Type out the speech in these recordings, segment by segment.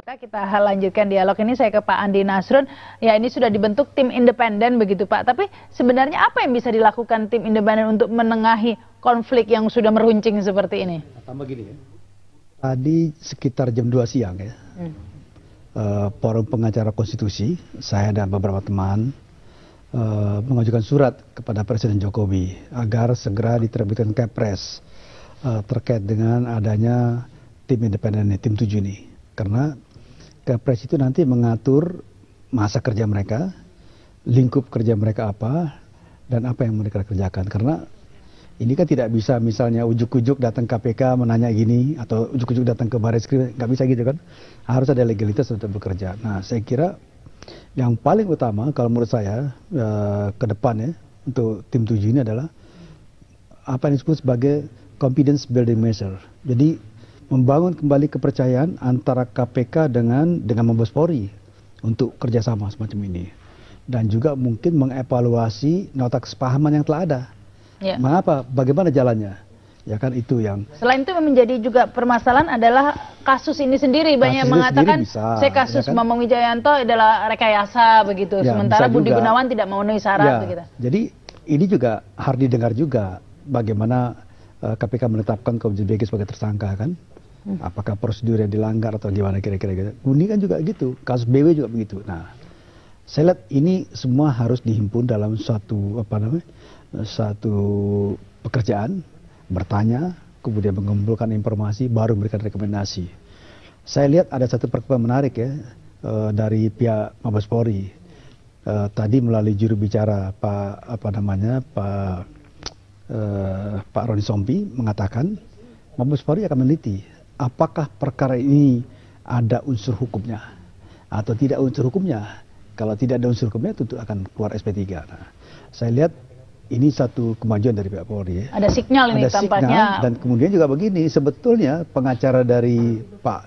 Kita lanjutkan dialog ini, saya ke Pak Andi Nasrun. Ya, ini sudah dibentuk tim independen begitu Pak, tapi sebenarnya apa yang bisa dilakukan tim independen untuk menengahi konflik yang sudah meruncing seperti ini? Tambah gini ya, tadi sekitar jam 2 siang ya, Forum Pengacara Konstitusi, saya dan beberapa teman mengajukan surat kepada Presiden Jokowi agar segera diterbitkan Kepres terkait dengan adanya tim independen, tim 7 ini. Karena Kepres itu nanti mengatur masa kerja mereka, lingkup kerja mereka apa, dan apa yang mereka kerjakan. Karena ini kan tidak bisa misalnya ujuk-ujuk datang KPK menanya gini, atau ujuk-ujuk datang ke Barreskrim, nggak bisa gitu kan. Harus ada legalitas untuk bekerja. Nah, saya kira yang paling utama kalau menurut saya ke depan ya, untuk tim 7 ini adalah apa yang disebut sebagai confidence building measure. Jadi membangun kembali kepercayaan antara KPK dengan Mabes Polri untuk kerjasama semacam ini, dan juga mungkin mengevaluasi nota kesepahaman yang telah ada. Ya. Mengapa? Bagaimana jalannya? Ya kan itu yang. Selain itu menjadi juga permasalahan adalah kasus ini sendiri. Banyak yang mengatakan saya kasus ya kan? Bambang Wijayanto adalah rekayasa begitu, ya, sementara Budi Gunawan tidak memenuhi syarat ya, begitu. Jadi ini juga harus didengar juga bagaimana KPK menetapkan Komjen BG sebagai tersangka kan. Apakah prosedur yang dilanggar atau gimana kira-kira gitu. Ini kan juga gitu, kasus BW juga begitu. Nah, saya lihat ini semua harus dihimpun dalam satu satu pekerjaan, bertanya, kemudian mengumpulkan informasi, baru memberikan rekomendasi. Saya lihat ada satu perkembangan menarik ya dari pihak Mabes Polri. Tadi melalui juru bicara Pak Roni Sompi mengatakan Mabes Polri akan meneliti apakah perkara ini ada unsur hukumnya atau tidak unsur hukumnya. Kalau tidak ada unsur hukumnya tentu akan keluar SP3. Nah, saya lihat ini satu kemajuan dari pihak Polri. Ya. Ada sinyal ini tampaknya. Signal, dan kemudian juga begini, sebetulnya pengacara dari Pak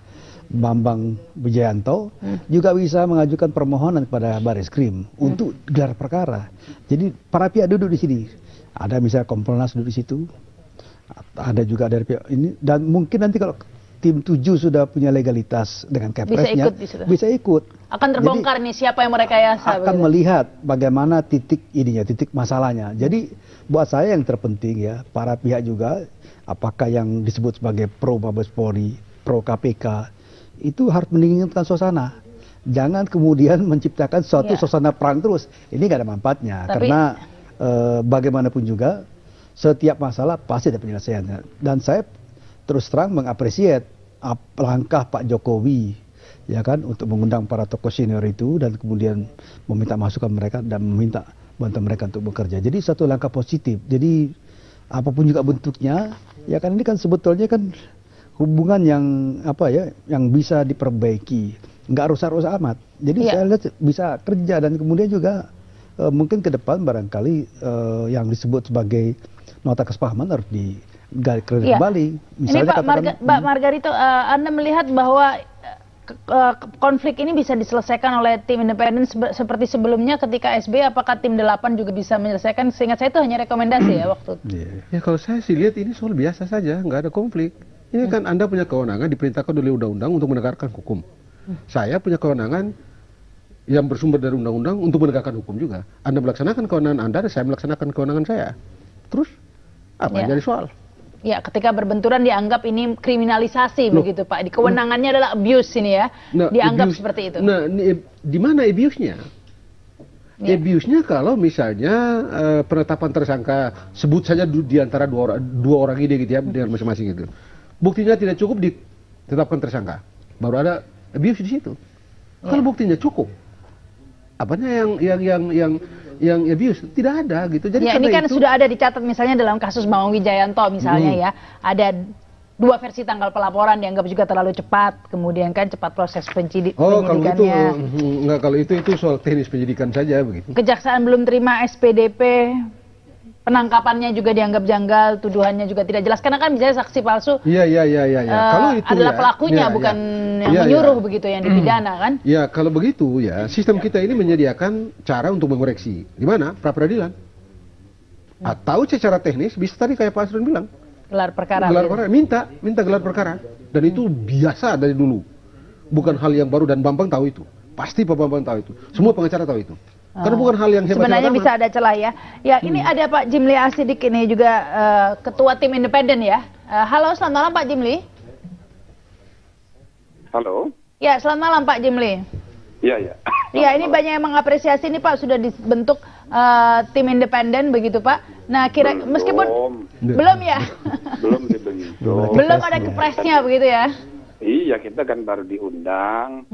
Bambang Wijayanto juga bisa mengajukan permohonan kepada Barreskrim untuk gelar perkara. Jadi para pihak duduk di sini. Ada misalnya Kompolnas duduk di situ. Ada juga dari pihak ini, dan mungkin nanti kalau tim 7 sudah punya legalitas dengan Kepresnya, bisa ikut. Akan terbongkar. Jadi, nih siapa yang merekayasa. Akan melihat bagaimana titik masalahnya. Jadi buat saya yang terpenting ya, para pihak juga, apakah yang disebut sebagai pro Mabes Polri, pro KPK, itu harus mendinginkan suasana. Jangan kemudian menciptakan suatu suasana perang terus. Ini nggak ada manfaatnya. Karena bagaimanapun juga, setiap masalah pasti ada penyelesaiannya. Dan saya terus terang mengapresiasi langkah Pak Jokowi ya kan untuk mengundang para tokoh senior itu dan kemudian meminta masukan mereka dan meminta bantuan mereka untuk bekerja. Jadi satu langkah positif. Jadi apapun juga bentuknya ya kan, ini kan sebetulnya kan hubungan yang yang bisa diperbaiki, nggak rusak-rusak amat. Jadi saya lihat bisa kerja, dan kemudian juga mungkin ke depan barangkali yang disebut sebagai nota kesepahaman harus kembali. Misalnya ini Pak Margarito, Anda melihat bahwa konflik ini bisa diselesaikan oleh tim independen seperti sebelumnya ketika SB, apakah tim 8 juga bisa menyelesaikan? Seingat saya itu hanya rekomendasi ya waktu itu. Ya kalau saya sih lihat ini soal biasa saja, nggak ada konflik. Ini kan Anda punya kewenangan diperintahkan oleh undang-undang untuk menegakkan hukum. Saya punya kewenangan yang bersumber dari undang-undang untuk menegakkan hukum juga. Anda melaksanakan kewenangan Anda, dan saya melaksanakan kewenangan saya. Terus apa yang jadi soal? Ya, ketika berbenturan dianggap ini kriminalisasi begitu Pak. Kewenangannya adalah abuse ini ya. Dianggap seperti itu. Nah, di mana abuse-nya? Abuse-nya kalau misalnya penetapan tersangka, sebut saja di antara dua orang ini gitu ya, dengan masing-masing itu. Buktinya tidak cukup ditetapkan tersangka. Baru ada abuse di situ. Kalau buktinya cukup, apanya yang abuse tidak ada gitu. Jadi ini kan sudah ada dicatat misalnya dalam kasus Bambang Wijayanto misalnya ya, ada 2 versi tanggal pelaporan dianggap juga terlalu cepat, kemudian kan cepat proses penyidikannya. Kalau itu soal teknis penyidikan saja begitu. Kejaksaan belum terima SPDP, penangkapannya juga dianggap janggal, tuduhannya juga tidak jelas karena kan misalnya saksi palsu. Kalau itu adalah pelakunya bukan yang menyuruh begitu yang dipidana kan? Ya kalau begitu ya, sistem kita ini menyediakan cara untuk mengoreksi. Di mana? Pra peradilan. Atau secara teknis bisa tadi kayak Pak Asrun bilang. Gelar perkara. Minta gelar perkara. Dan itu biasa dari dulu. bukan hal yang baru dan Bambang tahu itu. Pasti Pak Bambang tahu itu. Semua pengacara tahu itu. Karena bukan hal yang hebat. Sebenarnya bisa ada celah ya. Ya, ini ada Pak Jimli Asidik ini juga ketua tim independen ya. Halo, selamat malam Pak Jimli. Halo. Ya, selamat malam Pak Jimli. Iya, iya. Iya, ini banyak yang mengapresiasi ini Pak sudah dibentuk tim independen begitu Pak. Nah, meskipun belum ya. Belum dibentuk. Belum ada kepresnya begitu ya. Iya, kita kan baru diundang,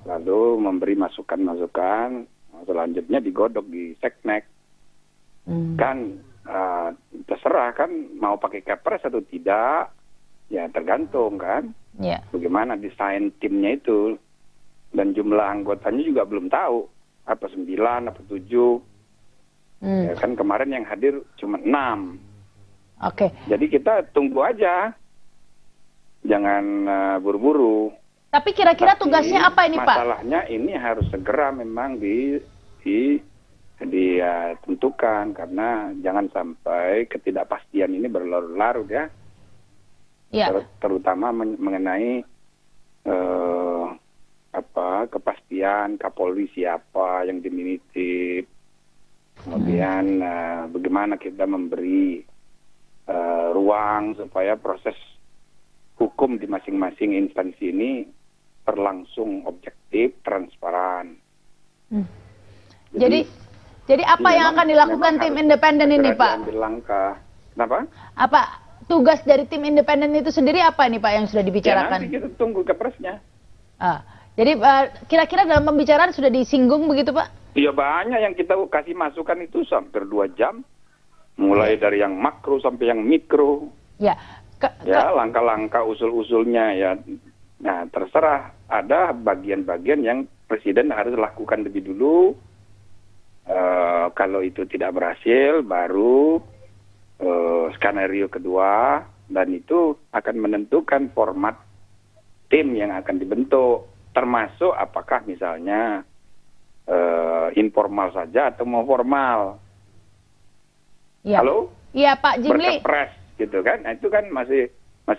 lalu memberi masukan-masukan, selanjutnya digodok di seknek. Kan terserah kan mau pakai kepres atau tidak, ya tergantung kan. Yeah. Bagaimana desain timnya itu. Dan jumlah anggotanya juga belum tahu, apa 9, apa 7. Ya kan kemarin yang hadir cuma 6. Oke. Jadi kita tunggu aja. Jangan buru-buru. Tapi kira-kira tugasnya apa ini Pak? Masalahnya ini harus segera memang ditentukan karena jangan sampai ketidakpastian ini berlarut-larut ya. Ya. Terutama mengenai kepastian Kapolri siapa yang dimiliki. Kemudian bagaimana kita memberi ruang supaya proses hukum di masing-masing instansi ini berlangsung objektif, transparan. Jadi apa yang akan dilakukan tim independen ini, Pak? Ambil langkah. Kenapa? Apa tugas dari tim independen itu sendiri apa nih, Pak, yang sudah dibicarakan? Ya, nanti kita tunggu kepresnya. Jadi kira-kira dalam pembicaraan sudah disinggung begitu, Pak? Iya, banyak yang kita kasih masukan itu sampai 2 jam. Mulai dari yang makro sampai yang mikro. Ya. Ya, langkah-langkah usul-usulnya ya. Nah, terserah. Ada bagian-bagian yang Presiden harus lakukan lebih dulu. Kalau itu tidak berhasil, baru skenario kedua. Dan itu akan menentukan format tim yang akan dibentuk. Termasuk apakah misalnya informal saja atau mau formal. Ya. Halo? Iya, Pak Jimli. Berkepres gitu kan. Nah, itu kan masih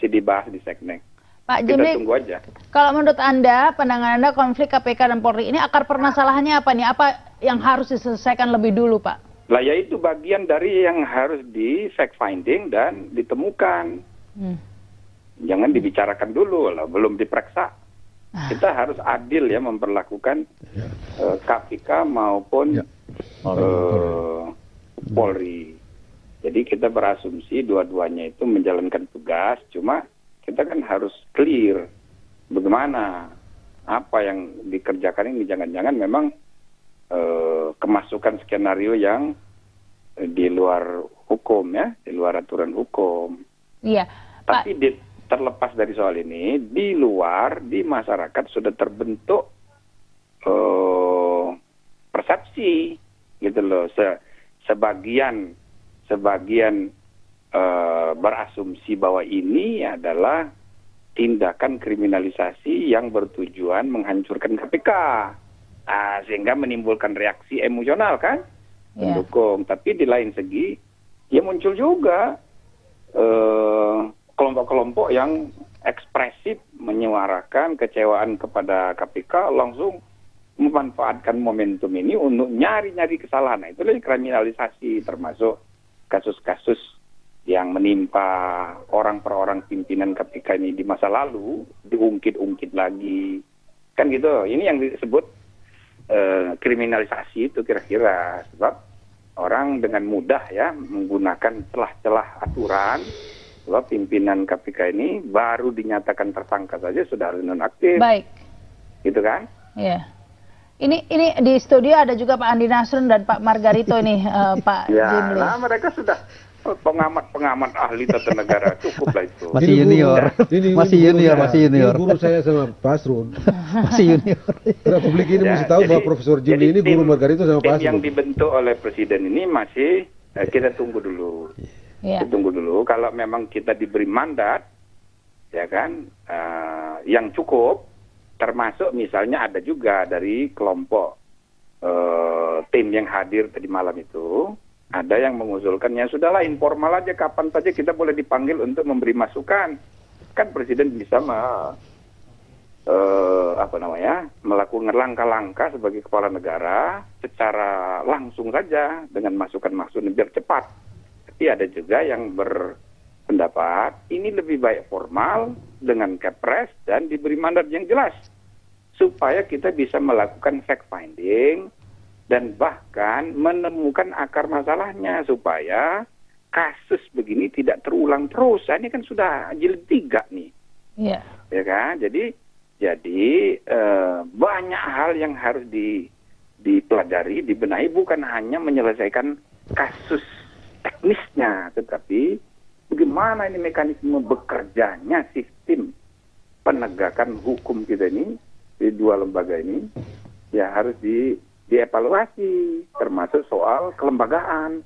dibahas di seknek. Pak Kita Jimli, tunggu aja. kalau menurut Anda, pandangan Anda konflik KPK dan Polri ini akar permasalahannya apa nih? Apa yang harus diselesaikan lebih dulu, Pak? Lah ya itu bagian dari yang harus di fact finding dan ditemukan. Jangan dibicarakan dulu lah, belum diperiksa. Kita harus adil ya memperlakukan KPK maupun Polri. Jadi kita berasumsi dua-duanya itu menjalankan tugas, cuma kita kan harus clear bagaimana apa yang dikerjakan ini, jangan-jangan memang kemasukan skenario yang di luar hukum ya, di luar aturan hukum. Iya. Tapi terlepas dari soal ini, di luar, di masyarakat sudah terbentuk persepsi gitu loh. Sebagian berasumsi bahwa ini adalah tindakan kriminalisasi yang bertujuan menghancurkan KPK. Sehingga menimbulkan reaksi emosional kan, mendukung. Tapi di lain segi, ya muncul juga kelompok-kelompok yang ekspresif menyuarakan kecewaan kepada KPK, langsung memanfaatkan momentum ini untuk nyari-nyari kesalahan. Nah, itulah kriminalisasi, termasuk kasus-kasus yang menimpa orang per orang pimpinan KPK ini di masa lalu, diungkit-ungkit lagi. Kan gitu, ini yang disebut kriminalisasi itu kira-kira. Sebab orang dengan mudah ya menggunakan celah-celah aturan. Sebab pimpinan KPK ini baru dinyatakan tersangka saja sudah harus nonaktif. Baik. Gitu kan? Iya. Ini di studio ada juga Pak Andi Nasrun dan Pak Margarito ini, Pak Jimli. Nah mereka sudah pengamat ahli tata negara, cukup lah itu. Masih junior, masih junior. Guru saya sama Pak Asrun. Masih junior. Publik ini mesti tahu bahwa Profesor Jimli ini guru Margarito sama Pak Asrun. Yang dibentuk oleh Presiden ini masih kita tunggu dulu. Kita tunggu dulu. Kalau memang kita diberi mandat, ya kan, yang cukup. Termasuk misalnya ada juga dari kelompok tim yang hadir tadi malam itu, ada yang mengusulkannya sudahlah informal aja, kapan saja kita boleh dipanggil untuk memberi masukan. Kan Presiden bisa melakukan langkah-langkah sebagai kepala negara secara langsung saja dengan masukan-masukan biar cepat. Tapi ada juga yang berpendapat ini lebih baik formal dengan kepres dan diberi mandat yang jelas supaya kita bisa melakukan fact finding dan bahkan menemukan akar masalahnya supaya kasus begini tidak terulang terus. Ini kan sudah jilid 3 nih. Iya. Ya kan? Jadi banyak hal yang harus dipelajari, dibenahi, bukan hanya menyelesaikan kasus teknisnya, tetapi bagaimana ini mekanisme bekerjanya sistem penegakan hukum kita ini di dua lembaga ini ya harus dievaluasi, termasuk soal kelembagaan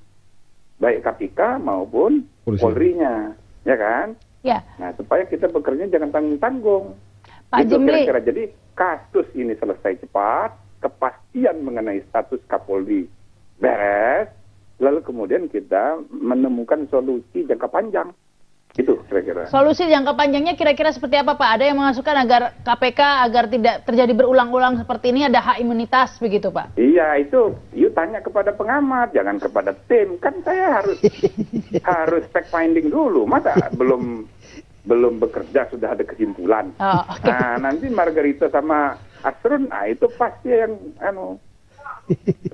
baik KPK maupun Polri-nya, ya kan? Ya. Nah, supaya kita bekerja jangan tanggung-tanggung. Pak Itu Jimli. kira-kira. Jadi kasus ini selesai cepat, kepastian mengenai status Kapolri beres, lalu kemudian kita menemukan solusi jangka panjang. Itu kira-kira. Solusi jangka panjangnya kira-kira seperti apa, Pak? Ada yang mengasukkan agar KPK agar tidak terjadi berulang-ulang seperti ini ada hak imunitas begitu, Pak? Iya, itu you tanya kepada pengamat, jangan kepada tim. Kan saya harus fact finding dulu. Masa belum bekerja sudah ada kesimpulan. Oh, okay. Nah, nanti Margarito sama Asrun, itu pasti yang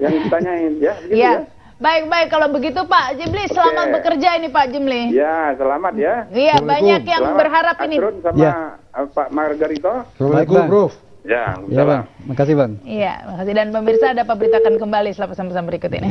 ditanyain ya. Gitu ya. Baik, kalau begitu Pak Jimli, selamat bekerja ini Pak Jimli. Ya, selamat ya. Iya, banyak yang Selamat, berharap ini. Asrun sama Ya. Pak Margarito. Assalamualaikum, Bang. Prof. Ya, Ya Bang, makasih Bang. Iya, makasih dan pemirsa dapat beritakan kembali setelah pesan-pesan berikut ini.